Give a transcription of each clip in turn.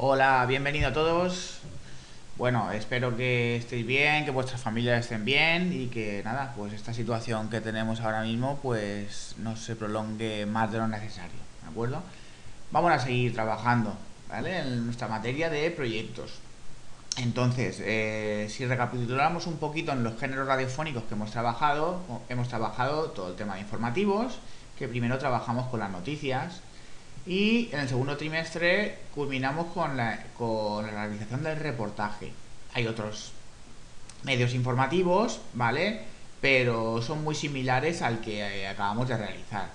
Hola, bienvenido a todos. Bueno, espero que estéis bien, que vuestras familias estén bien y que nada, pues esta situación que tenemos ahora mismo pues no se prolongue más de lo necesario, ¿de acuerdo? Vamos a seguir trabajando, ¿vale? En nuestra materia de proyectos. Entonces, si recapitulamos un poquito en los géneros radiofónicos que hemos trabajado todo el tema de informativos, que primero trabajamos con las noticias, y en el segundo trimestre culminamos con la realización del reportaje. Hay otros medios informativos, ¿vale? Pero son muy similares al que acabamos de realizar.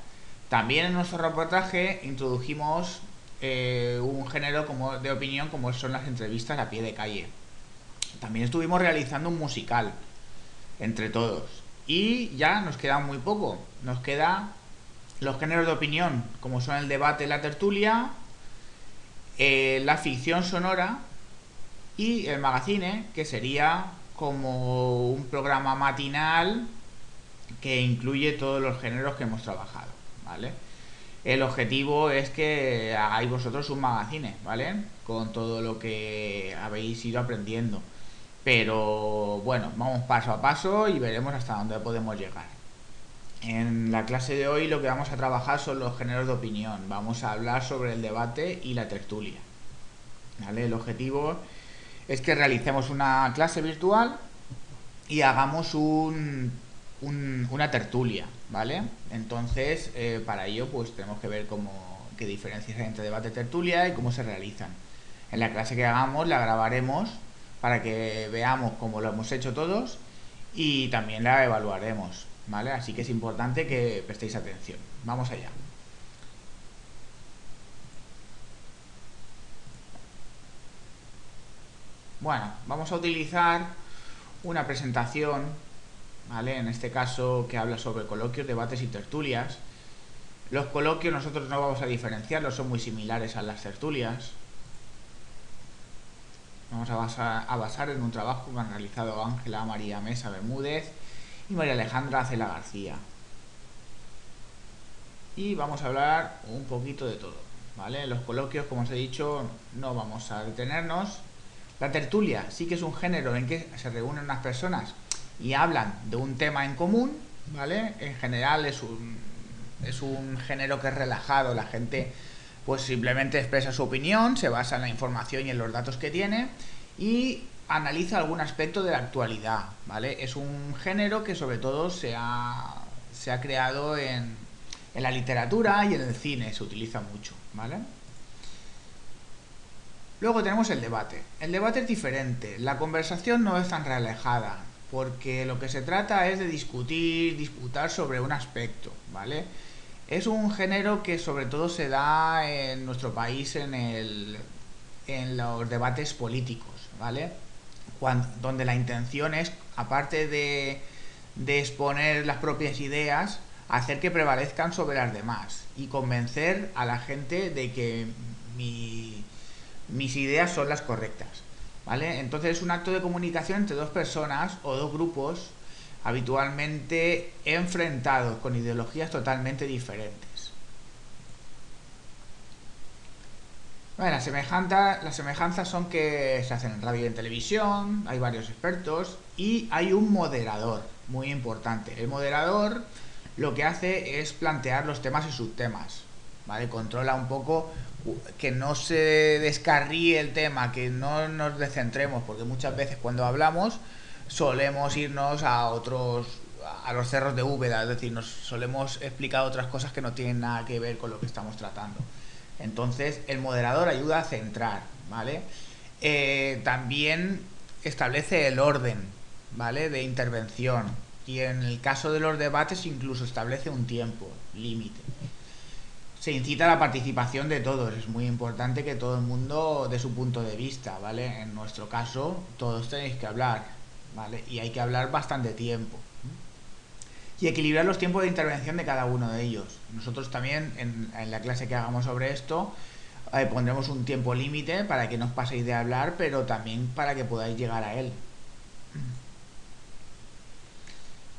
También en nuestro reportaje introdujimos un género de opinión como son las entrevistas a pie de calle. También estuvimos realizando un musical entre todos. Y ya nos queda muy poco. Nos queda los géneros de opinión, como son el debate y la tertulia, la ficción sonora y el magazine, que sería como un programa matinal que incluye todos los géneros que hemos trabajado, ¿vale? El objetivo es que hagáis vosotros un magazine, ¿vale? Con todo lo que habéis ido aprendiendo. Pero bueno, vamos paso a paso y veremos hasta dónde podemos llegar. En la clase de hoy lo que vamos a trabajar son los géneros de opinión. Vamos a hablar sobre el debate y la tertulia, ¿vale? El objetivo es que realicemos una clase virtual y hagamos una tertulia, ¿vale? Entonces, para ello, pues tenemos que ver qué diferencias hay entre debate y tertulia y cómo se realizan. En la clase que hagamos la grabaremos para que veamos cómo lo hemos hecho todos y también la evaluaremos, ¿vale? Así que es importante que prestéis atención. Vamos allá. Bueno, vamos a utilizar una presentación, ¿vale? En este caso que habla sobre coloquios, debates y tertulias. Los coloquios nosotros no vamos a diferenciarlos, son muy similares a las tertulias. Vamos a basar en un trabajo que han realizado Ángela María Mesa Bermúdez y María Alejandra Cela García. Y vamos a hablar un poquito de todo, ¿vale? Los coloquios, como os he dicho, no vamos a detenernos. La tertulia sí que es un género en que se reúnen unas personas y hablan de un tema en común, ¿vale? En general es un género que es relajado, la gente pues simplemente expresa su opinión, se basa en la información y en los datos que tiene y analiza algún aspecto de la actualidad, ¿vale? Es un género que sobre todo se ha creado en la literatura y en el cine, se utiliza mucho, ¿vale? Luego tenemos el debate. El debate es diferente, la conversación no es tan relajada, porque lo que se trata es de disputar sobre un aspecto, ¿vale? Es un género que sobre todo se da en nuestro país en los debates políticos, ¿vale? Donde la intención es, aparte de exponer las propias ideas, hacer que prevalezcan sobre las demás y convencer a la gente de que mis ideas son las correctas, ¿vale? Entonces es un acto de comunicación entre dos personas o dos grupos habitualmente enfrentados con ideologías totalmente diferentes. Bueno, las semejanzas son que se hacen en radio y en televisión, hay varios expertos y hay un moderador, muy importante. El moderador lo que hace es plantear los temas y subtemas, ¿vale? Controla un poco que no se descarríe el tema, que no nos descentremos, porque muchas veces cuando hablamos solemos irnos a los cerros de Úbeda, es decir, nos solemos explicar otras cosas que no tienen nada que ver con lo que estamos tratando. Entonces, el moderador ayuda a centrar, ¿vale? También establece el orden, ¿vale? De intervención. Y en el caso de los debates incluso establece un tiempo límite. Se incita a la participación de todos. Es muy importante que todo el mundo dé su punto de vista, ¿vale? En nuestro caso, todos tenéis que hablar, ¿vale? Y hay que hablar bastante tiempo. Y equilibrar los tiempos de intervención de cada uno de ellos. Nosotros también, en la clase que hagamos sobre esto, pondremos un tiempo límite para que no os paséis de hablar, pero también para que podáis llegar a él.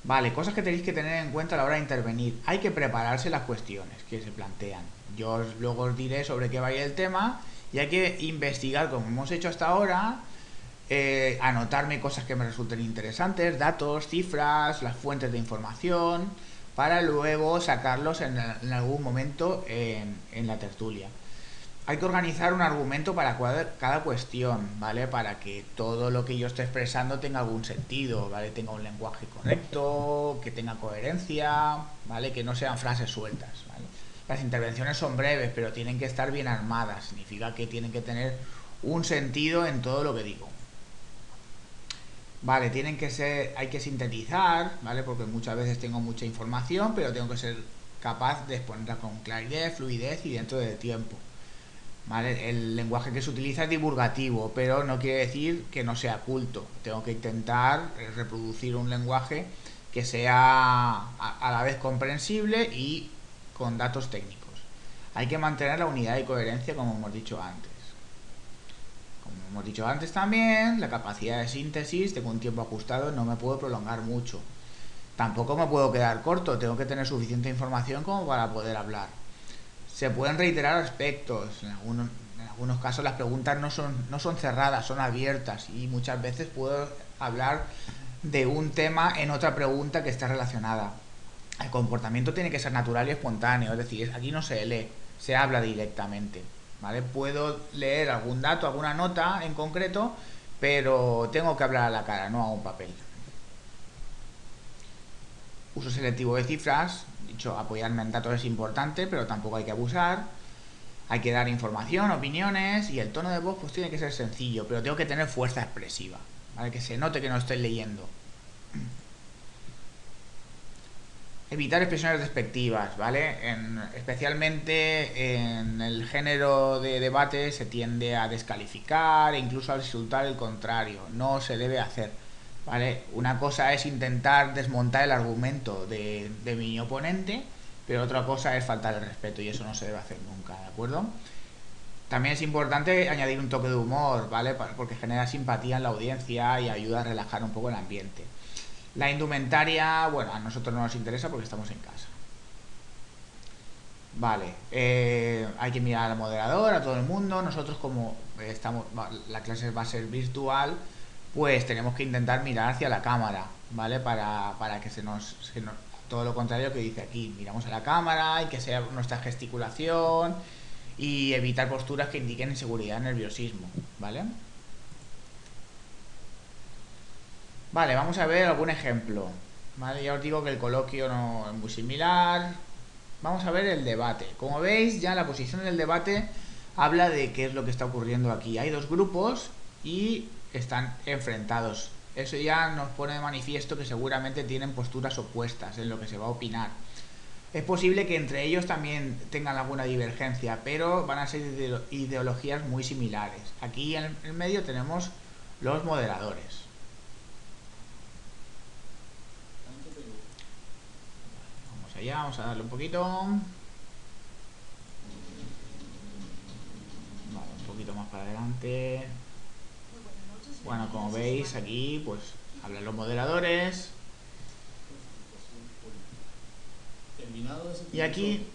Vale, cosas que tenéis que tener en cuenta a la hora de intervenir. Hay que prepararse las cuestiones que se plantean. Luego os diré sobre qué va a ir el tema Y hay que investigar, como hemos hecho hasta ahora, anotarme cosas que me resulten interesantes, datos, cifras, las fuentes de información, para luego sacarlos en algún momento en la tertulia. Hay que organizar un argumento para cada cuestión, ¿vale? Para que todo lo que yo esté expresando tenga algún sentido, ¿vale? Tenga un lenguaje correcto, que tenga coherencia, ¿vale? Que no sean frases sueltas, ¿vale? Las intervenciones son breves, pero tienen que estar bien armadas. Significa que tienen que tener un sentido en todo lo que digo. Vale, hay que sintetizar, ¿vale? Porque muchas veces tengo mucha información, pero tengo que ser capaz de exponerla con claridad, fluidez y dentro del tiempo. ¿Vale? El lenguaje que se utiliza es divulgativo, pero no quiere decir que no sea culto. Tengo que intentar reproducir un lenguaje que sea a la vez comprensible y con datos técnicos. Hay que mantener la unidad y coherencia, como hemos dicho antes. Como hemos dicho antes también, la capacidad de síntesis, tengo un tiempo ajustado, no me puedo prolongar mucho. Tampoco me puedo quedar corto, tengo que tener suficiente información como para poder hablar. Se pueden reiterar aspectos. En algunos casos las preguntas no son cerradas, son abiertas y muchas veces puedo hablar de un tema en otra pregunta que está relacionada. El comportamiento tiene que ser natural y espontáneo, es decir, aquí no se lee, se habla directamente. ¿Vale? Puedo leer algún dato, alguna nota en concreto, pero tengo que hablar a la cara, no a un papel. Uso selectivo de cifras, dicho, apoyarme en datos es importante, pero tampoco hay que abusar. Hay que dar información, opiniones y el tono de voz pues tiene que ser sencillo, pero tengo que tener fuerza expresiva, ¿vale? Que se note que no estoy leyendo. Evitar expresiones despectivas, ¿vale? Especialmente en el género de debate se tiende a descalificar e incluso a resultar el contrario. No se debe hacer, ¿vale? Una cosa es intentar desmontar el argumento de mi oponente, pero otra cosa es faltar el respeto y eso no se debe hacer nunca, ¿de acuerdo? También es importante añadir un toque de humor, ¿vale? Porque genera simpatía en la audiencia y ayuda a relajar un poco el ambiente. La indumentaria, bueno, a nosotros no nos interesa porque estamos en casa. Vale, hay que mirar al moderador, a todo el mundo. Nosotros como la clase va a ser virtual, pues tenemos que intentar mirar hacia la cámara, ¿vale? Para que todo lo contrario que dice aquí, miramos a la cámara y que sea nuestra gesticulación y evitar posturas que indiquen inseguridad, nerviosismo, ¿vale? Vale, vamos a ver algún ejemplo. Vale, ya os digo que el coloquio no es muy similar. Vamos a ver el debate. Como veis, ya la posición del debate habla de qué es lo que está ocurriendo aquí. Hay dos grupos y están enfrentados. Eso ya nos pone de manifiesto que seguramente tienen posturas opuestas en lo que se va a opinar. Es posible que entre ellos también tengan alguna divergencia, pero van a ser ideologías muy similares. Aquí en el medio tenemos los moderadores. Vamos allá, vamos a darle un poquito. Vale, un poquito más para adelante. Bueno, como veis aquí, pues hablan los moderadores. Y aquí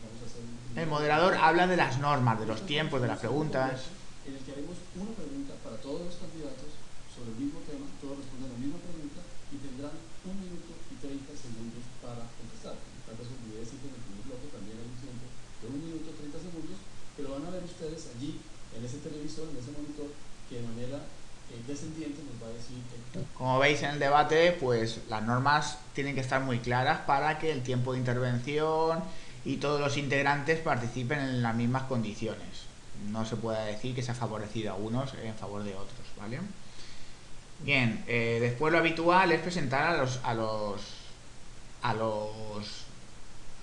el moderador habla de las normas, de los tiempos, de las preguntas. En el que haremos una pregunta para todos los candidatos sobre el mismo tema, todos responden la misma pregunta y tendrán 1 minuto y 30 segundos para contestar. Tal vez olvidé decir que en el primer bloque también hay un tiempo de 1 minuto 30 segundos, pero van a ver ustedes allí, en ese televisor, en ese monitor, que de manera descendiente nos va a decir que... Como veis en el debate, pues las normas tienen que estar muy claras para que el tiempo de intervención y todos los integrantes participen en las mismas condiciones. No se puede decir que se ha favorecido a unos en favor de otros, ¿vale? Bien, después lo habitual es presentar a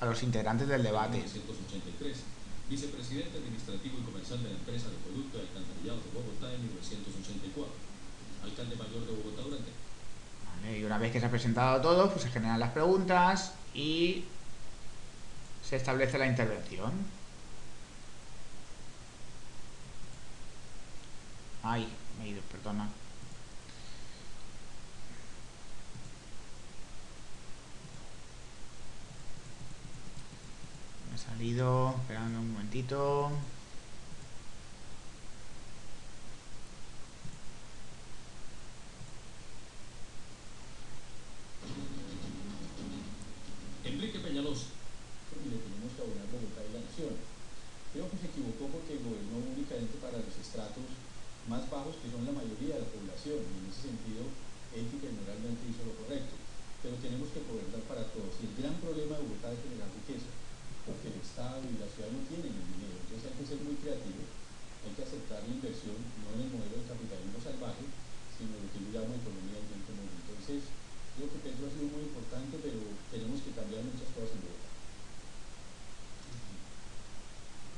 los integrantes del debate. 1983, vicepresidente administrativo y comercial de la empresa de acueducto y alcantarillado de Bogotá en 1984, alcalde mayor de Bogotá durante... Vale, y una vez que se ha presentado todo, pues se generan las preguntas y se establece la intervención. Ay, me he ido, perdona. Me he salido, esperando un momentito. más bajos, que son la mayoría de la población, y en ese sentido, ética y moralmente hizo lo correcto. Pero tenemos que poder dar para todos. Y el gran problema de Bogotá es generar riqueza, porque el Estado y la ciudad no tienen el dinero. Entonces hay que ser muy creativo, hay que aceptar la inversión, no en el modelo del capitalismo salvaje, sino lo que yo llamo economía del bien común. Entonces, creo que Petro ha sido muy importante, pero tenemos que cambiar muchas cosas en Bogotá.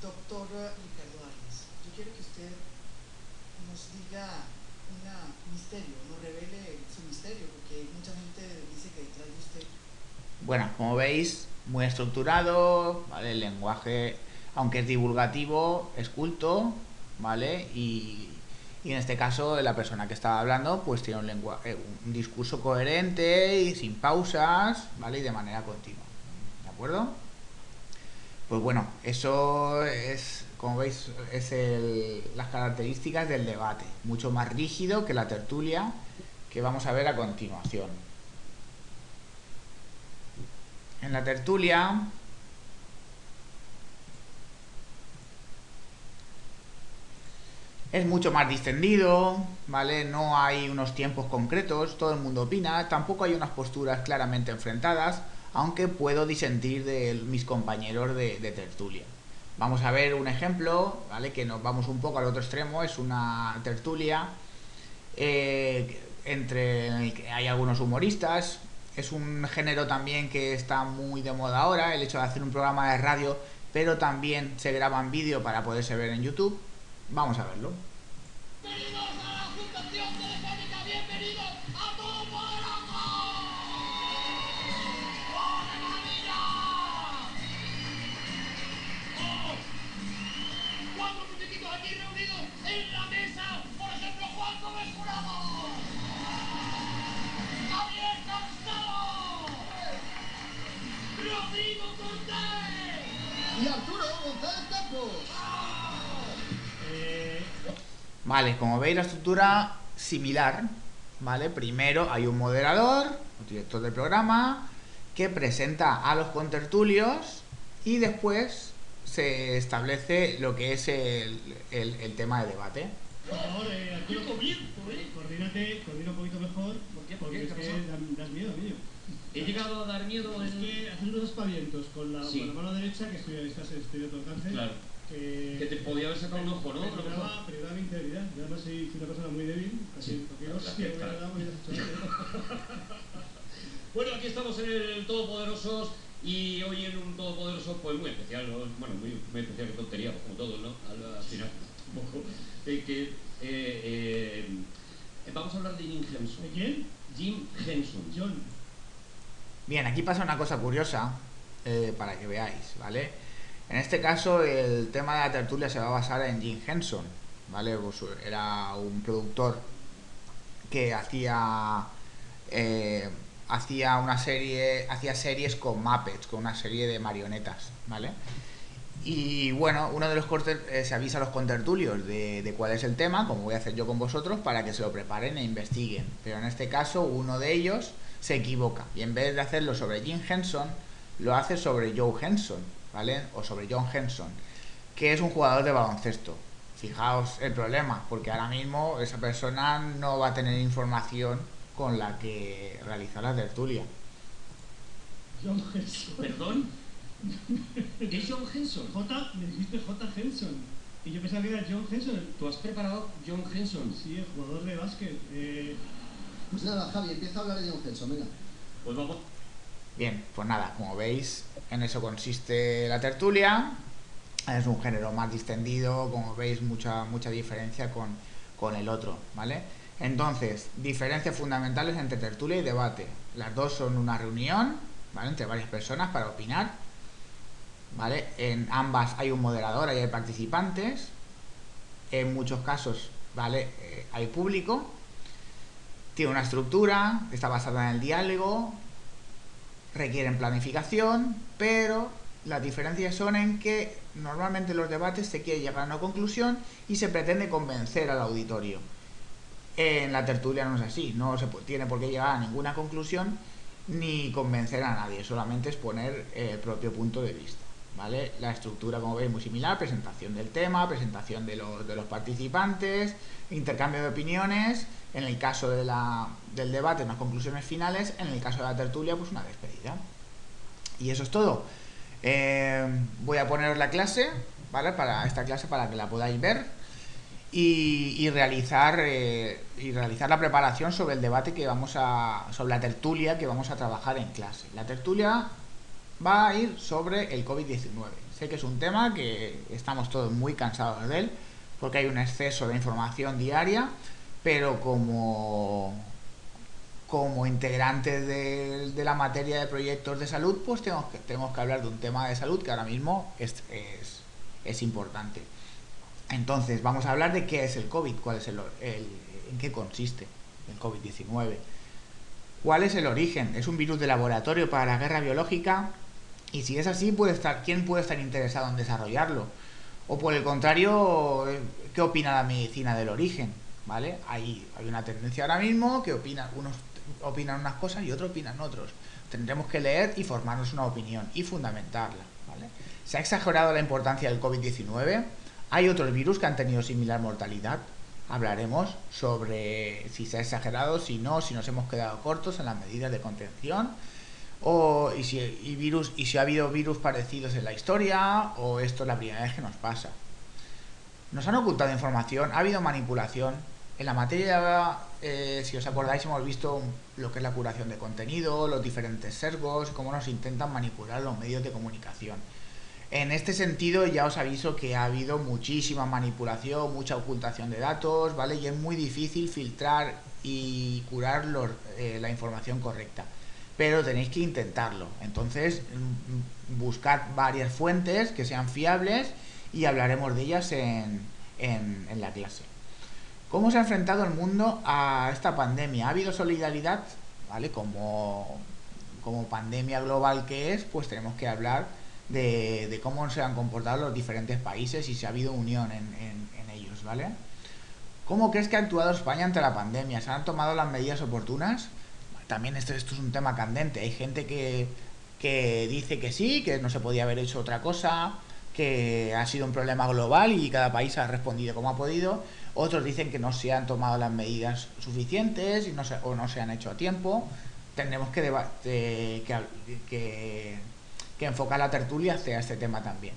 Doctor Ricardo Arias, yo quiero que usted nos diga un misterio, nos revele su misterio, porque mucha gente dice que detrás de usted... Bueno, como veis, muy estructurado, ¿vale? El lenguaje, aunque es divulgativo, es culto, ¿vale? Y en este caso, la persona que estaba hablando, pues tiene un discurso coherente y sin pausas, ¿vale? Y de manera continua, ¿de acuerdo? Pues bueno, eso es, como veis, es las características del debate, mucho más rígido que la tertulia que vamos a ver a continuación. En la tertulia es mucho más distendido, ¿vale? No hay unos tiempos concretos, todo el mundo opina, tampoco hay unas posturas claramente enfrentadas, aunque puedo disentir de mis compañeros de tertulia. Vamos a ver un ejemplo, ¿vale? Que nos vamos un poco al otro extremo, es una tertulia entre en el que hay algunos humoristas, es un género también que está muy de moda ahora, el hecho de hacer un programa de radio, pero también se graba en vídeo para poderse ver en YouTube. Vamos a verlo. Bienvenidos a la Fundación Telefónica, bienvenidos a Todo Poderoso. ¡Oh, qué maravilla! ¡Oh! Cuatro muñequitos aquí reunidos en la mesa, por ejemplo, Juan Gómez Jurado, Javier Cansado, Rodrigo Cortés Y Arturo González Campos. Vale, como veis la estructura similar, ¿vale? Primero hay un moderador, un director del programa, que presenta a los contertulios y después se establece lo que es el tema de debate. Por favor, Arturo, coordina un poquito mejor. ¿Por qué? Porque es que das miedo, niño. He llegado a dar miedo. Es que haces unos aspavientos con la mano derecha, que estás de tu alcance. Claro. Que te podía haber sacado un ojo, ¿no? Pero mi integridad. Yo además soy una persona muy débil, casi Bueno, aquí estamos en el Todopoderosos y hoy en un Todopoderoso pues muy especial, ¿no? Bueno, muy especial, que tontería, pues, como todo, ¿no? Al final, un poco. Vamos a hablar de Jim Henson. ¿De quién? Jim Henson. John. Bien, aquí pasa una cosa curiosa para que veáis, ¿vale? En este caso el tema de la tertulia se va a basar en Jim Henson, ¿vale? Pues era un productor que hacía series con Muppets, con una serie de marionetas, ¿vale? Y bueno, uno de los cortes se avisa a los contertulios de cuál es el tema, como voy a hacer yo con vosotros, para que se lo preparen e investiguen. Pero en este caso uno de ellos se equivoca y en vez de hacerlo sobre Jim Henson, lo hace sobre Joe Henson, ¿vale? O sobre John Henson, que es un jugador de baloncesto. Fijaos el problema, porque ahora mismo esa persona no va a tener información con la que realizar la tertulia. John Henson. ¿Perdón? ¿Es John Henson? Me dijiste J. Henson. Y yo pensaba que era John Henson. ¿Tú has preparado John Henson? Sí, el jugador de básquet. Pues nada, Javi, empieza a hablar de John Henson, venga. Pues vamos. Bien, pues nada, como veis, en eso consiste la tertulia. Es un género más distendido, como veis, mucha diferencia con el otro, ¿vale? Entonces, diferencias fundamentales entre tertulia y debate. Las dos son una reunión, ¿vale? Entre varias personas para opinar, ¿vale? En ambas hay un moderador, hay participantes. En muchos casos, ¿vale? Hay público. Tiene una estructura, está basada en el diálogo, requieren planificación, pero las diferencias son en que normalmente en los debates se quiere llegar a una conclusión y se pretende convencer al auditorio. En la tertulia no es así, no se tiene por qué llegar a ninguna conclusión ni convencer a nadie, solamente exponer el propio punto de vista, ¿vale? La estructura, como veis, muy similar: presentación del tema, presentación de los participantes, intercambio de opiniones, en el caso del debate unas conclusiones finales, en el caso de la tertulia pues una despedida. Y eso es todo. Voy a poneros la clase, ¿vale? Para esta clase, para que la podáis ver y realizar la preparación sobre el debate sobre la tertulia que vamos a trabajar en clase. La tertulia va a ir sobre el COVID-19. Sé que es un tema que estamos todos muy cansados de él, porque hay un exceso de información diaria, pero como integrantes de la materia de proyectos de salud, pues tenemos que hablar de un tema de salud que ahora mismo es importante. Entonces, vamos a hablar de qué es el COVID, en qué consiste el COVID-19. ¿Cuál es el origen? ¿Es un virus de laboratorio para la guerra biológica? Y si es así, ¿quién puede estar interesado en desarrollarlo? O por el contrario, ¿qué opina la medicina del origen? ¿Vale? Hay una tendencia ahora mismo que unos opinan unas cosas y otros opinan otros. Tendremos que leer y formarnos una opinión y fundamentarla, ¿vale? ¿Se ha exagerado la importancia del COVID-19? ¿Hay otros virus que han tenido similar mortalidad? Hablaremos sobre si se ha exagerado, si no, si nos hemos quedado cortos en las medidas de contención, y si ha habido virus parecidos en la historia, o esto es la primera vez que nos pasa. Nos han ocultado información, ha habido manipulación. En la materia, si os acordáis, hemos visto lo que es la curación de contenido, los diferentes sesgos, cómo nos intentan manipular los medios de comunicación. En este sentido, ya os aviso que ha habido muchísima manipulación, mucha ocultación de datos, ¿vale? Y es muy difícil filtrar y curar la información correcta. Pero tenéis que intentarlo. Entonces, buscad varias fuentes que sean fiables y hablaremos de ellas en la clase. ¿Cómo se ha enfrentado el mundo a esta pandemia? ¿Ha habido solidaridad? ¿Vale? Como pandemia global que es, pues tenemos que hablar de cómo se han comportado los diferentes países y si ha habido unión en ellos, ¿vale? ¿Cómo crees que ha actuado España ante la pandemia? ¿Se han tomado las medidas oportunas? También esto es un tema candente. Hay gente que dice que sí, que no se podía haber hecho otra cosa, que ha sido un problema global y cada país ha respondido como ha podido. Otros dicen que no se han tomado las medidas suficientes o no se han hecho a tiempo. Tendremos que enfocar la tertulia hacia este tema también.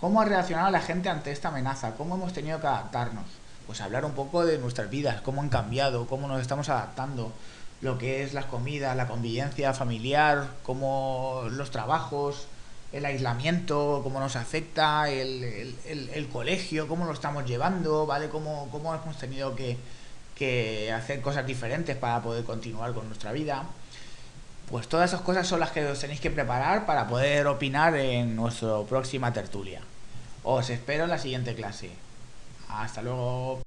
¿Cómo ha reaccionado la gente ante esta amenaza? ¿Cómo hemos tenido que adaptarnos? Pues hablar un poco de nuestras vidas, cómo han cambiado, cómo nos estamos adaptando, lo que es las comidas, la convivencia familiar, cómo los trabajos, el aislamiento, cómo nos afecta, el colegio, cómo lo estamos llevando, ¿vale? Cómo hemos tenido que hacer cosas diferentes para poder continuar con nuestra vida. Pues todas esas cosas son las que os tenéis que preparar para poder opinar en nuestra próxima tertulia. Os espero en la siguiente clase. Hasta luego.